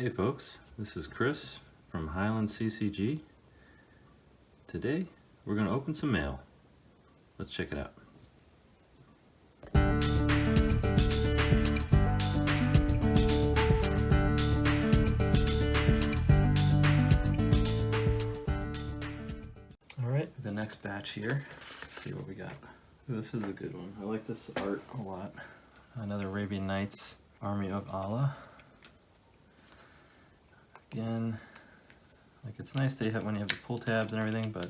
Hey folks, this is Chris from Highland CCG. Today we're going to open some mail. Let's check it out. Alright, the next batch here. Let's see what we got. Ooh, this is a good one. I like this art a lot. Another Arabian Nights, Army of Allah. Again, like it's nice they have when you have the pull tabs and everything, but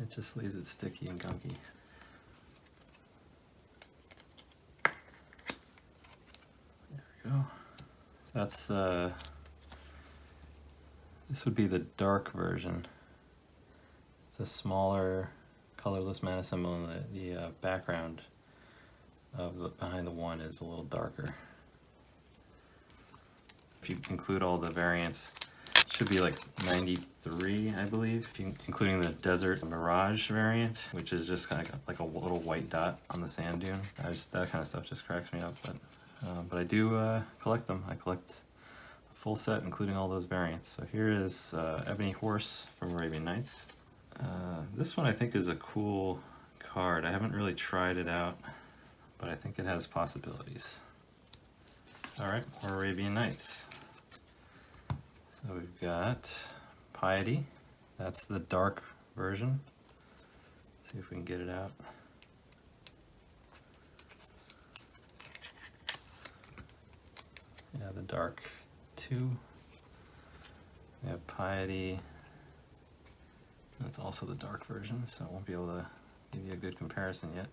it just leaves it sticky and gunky. There we go. So that's this would be the dark version. It's a smaller, colorless mana symbol, and the background of behind the one is a little darker. If you include all the variants, it should be like 93, I believe, including the Desert Mirage variant, which is just kind of like a little white dot on the sand dune. That kind of stuff just cracks me up, but I do collect them. I collect a full set, including all those variants. So here is Ebony Horse from Arabian Nights. This one I think is a cool card. I haven't really tried it out, but I think it has possibilities. Alright, more Arabian Nights. So we've got Piety. That's the dark version. Let's see if we can get it out. Yeah, the dark 2. We have Piety. That's also the dark version, so I won't be able to give you a good comparison yet.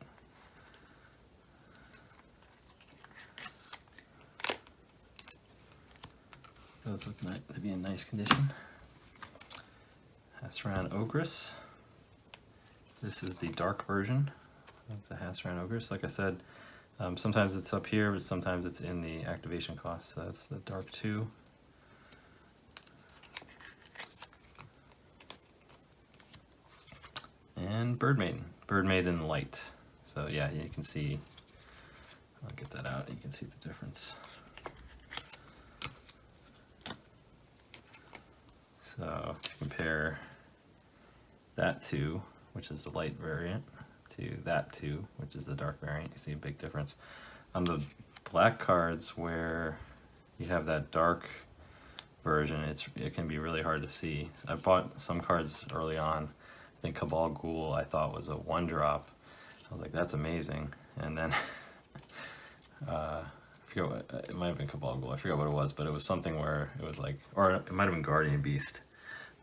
Those look to be in nice condition. Hasran Ogress. This is the dark version of the Hasran Ogress. Like I said, sometimes it's up here, but sometimes it's in the activation cost. So that's the dark 2. And Bird Maiden Light. So yeah, you can see, I'll get that out, you can see the difference. So compare that 2, which is the light variant, to that 2, which is the dark variant. You see a big difference. On the black cards where you have that dark version, it can be really hard to see. I bought some cards early on. I think Cabal Ghoul I thought was a 1-drop. I was like, that's amazing. And then it might have been Cabal Ghoul. I forget what it was, but it was something where it was like, or it might have been Guardian Beast,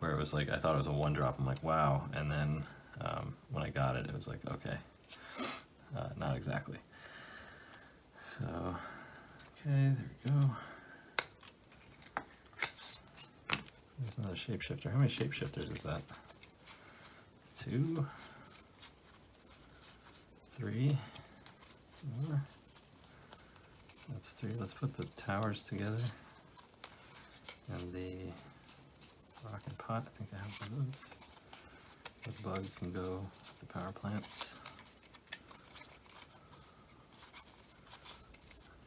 where it was like, I thought it was a 1-drop. I'm like, wow. And then when I got it, it was like, okay, not exactly. So, okay, there we go. There's another shapeshifter. How many shapeshifters is that? It's 2, 3, 4. That's 3. Let's put the towers together. And the rocket pot, I think I have one of those. The bug can go with the power plants.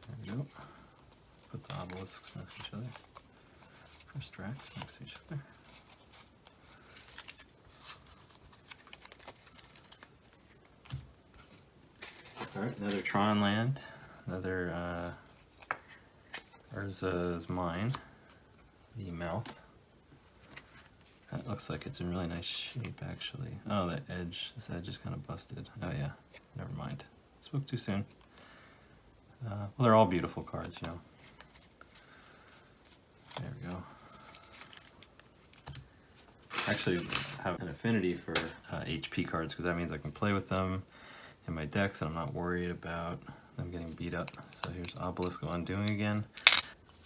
There we go. Put the obelisks next to each other. First racks next to each other. Alright, another Tron land. Another Urza's Mine. The mouth. That looks like it's in really nice shape, actually. Oh, this edge is kind of busted. Oh yeah, never mind. Spoke too soon. Well, they're all beautiful cards, you know. There we go. Actually, I have an affinity for HP cards, because that means I can play with them in my decks, and I'm not worried about them getting beat up. So here's Obelisk Undoing again.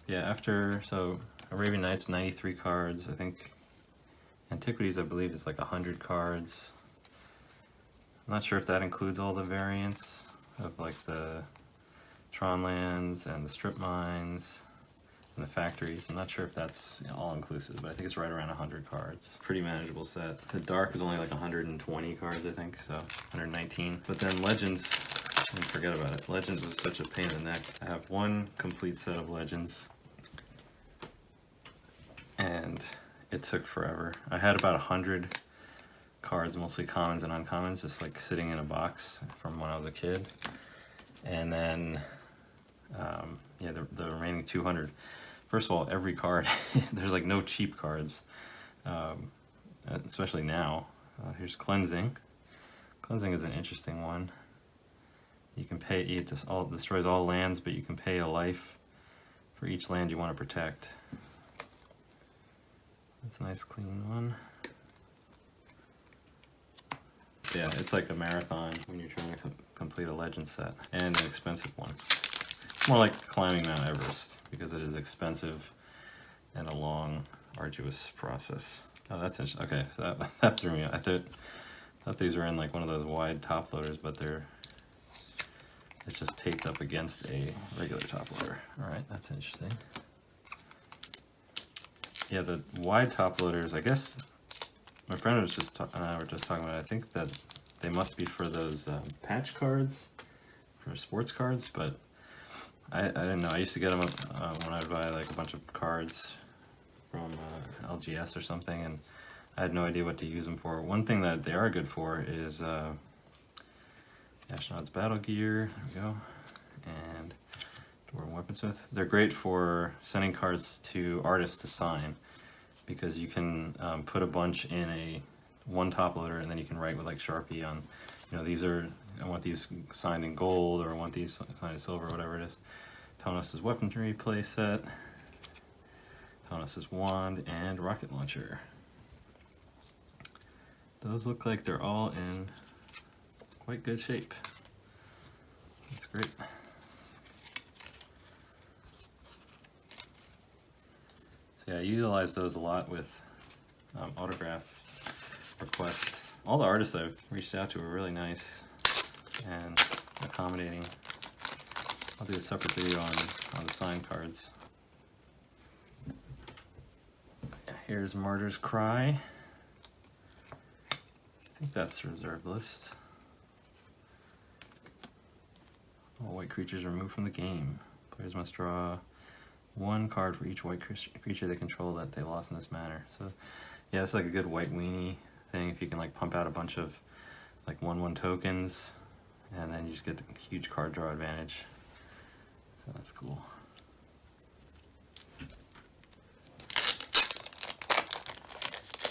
Yeah, so Arabian Nights, 93 cards. I think Antiquities, I believe, is like 100 cards. I'm not sure if that includes all the variants of like the Tron lands and the strip mines and the factories. I'm not sure if that's all inclusive, but I think it's right around 100 cards. Pretty manageable set. The dark is only like 120 cards, I think, so 119. But then Legends, forget about it. Legends was such a pain in the neck. I have one complete set of Legends. and it took forever. I had about 100 cards, mostly commons and uncommons, just like sitting in a box from when I was a kid. And then, yeah, the remaining 200. First of all, every card, there's like no cheap cards, especially now. Here's Cleansing. Cleansing is an interesting one. You can pay, it just destroys all lands, but you can pay a life for each land you want to protect. That's a nice clean one. Yeah, it's like a marathon when you're trying to complete a legend set, and an expensive one. It's more like climbing Mount Everest because it is expensive and a long, arduous process. Oh, that's interesting. Okay, so that threw me. I thought these were in like one of those wide top loaders, but it's just taped up against a regular top loader. All right, that's interesting. Yeah, the wide top loaders, I guess my friend was and I were just talking about it. I think that they must be for those patch cards, for sports cards, but I didn't know. I used to get them when I would buy like a bunch of cards from LGS or something, and I had no idea what to use them for. One thing that they are good for is Ashnod's Battle Gear. There we go. And Dwarven Weaponsmith. They're great for sending cards to artists to sign, because you can put a bunch in one top loader, and then you can write with like Sharpie on, I want these signed in gold, or I want these signed in silver, or whatever it is. Tanos' weaponry playset, Tanos' wand, and rocket launcher. Those look like they're all in quite good shape. That's great. So yeah, I utilize those a lot with autograph requests. All the artists I've reached out to are really nice and accommodating. I'll do a separate video on the signed cards. Here's Martyr's Cry. I think that's reserve list. All white creatures removed from the game. Players must draw one card for each white creature they control that they lost in this manner. So yeah, it's like a good white weenie thing if you can like pump out a bunch of like 1/1 tokens, and then you just get the huge card draw advantage. So that's cool.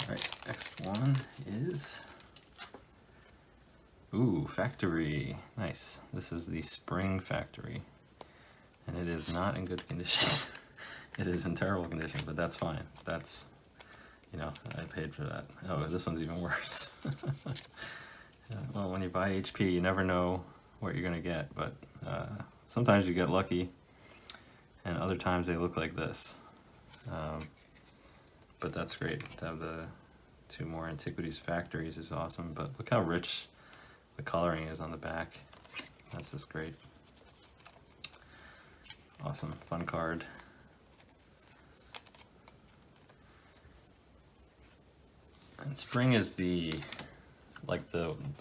Alright, next one is Factory. Nice. This is the Spring Factory, and it is not in good condition. It is in terrible condition, but that's fine. That's, I paid for that. Oh, this one's even worse. Yeah, well, when you buy HP, you never know what you're gonna get, but sometimes you get lucky, and other times they look like this. But that's great. To have the 2 more Antiquities Factories is awesome, but look how rich the coloring is on the back. That's just great. Awesome, fun card. And Spring is the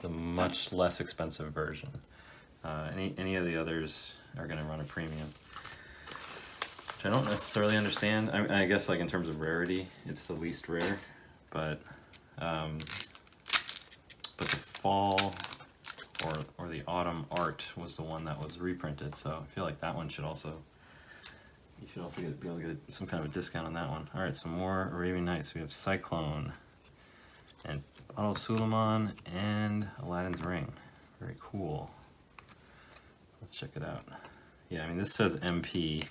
much less expensive version. Any of the others are going to run a premium, which I don't necessarily understand. I guess like in terms of rarity, it's the least rare, but the fall or the autumn art was the one that was reprinted, so I feel like that one should also, you should also be able to get some kind of a discount on that one. All right, some more Arabian Nights. We have Cyclone and Bottle of Suleiman and Aladdin's Ring. Very cool. Let's check it out. Yeah, I mean, this says MP,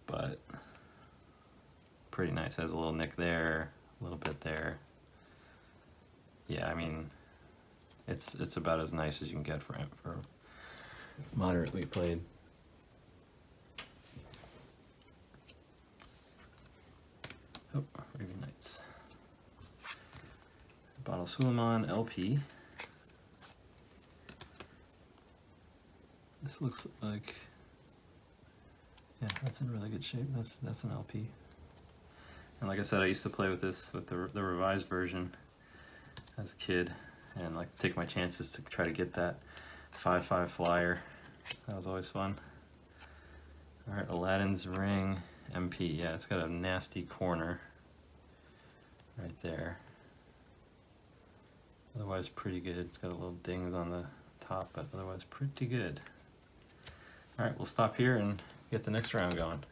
but pretty nice. It has a little nick there, a little bit there. Yeah, I mean, it's about as nice as you can get for moderately played. Oh, Arabian Nights. Bottle Suleiman LP. This looks like, yeah, that's in really good shape. That's an LP. And like I said, I used to play with this with the revised version as a kid, and like take my chances to try to get that 5/5 flyer. That was always fun. All right, Aladdin's Ring MP. Yeah, it's got a nasty corner right there. Otherwise pretty good. It's got a little dings on the top, but otherwise pretty good. All right, we'll stop here and get the next round going.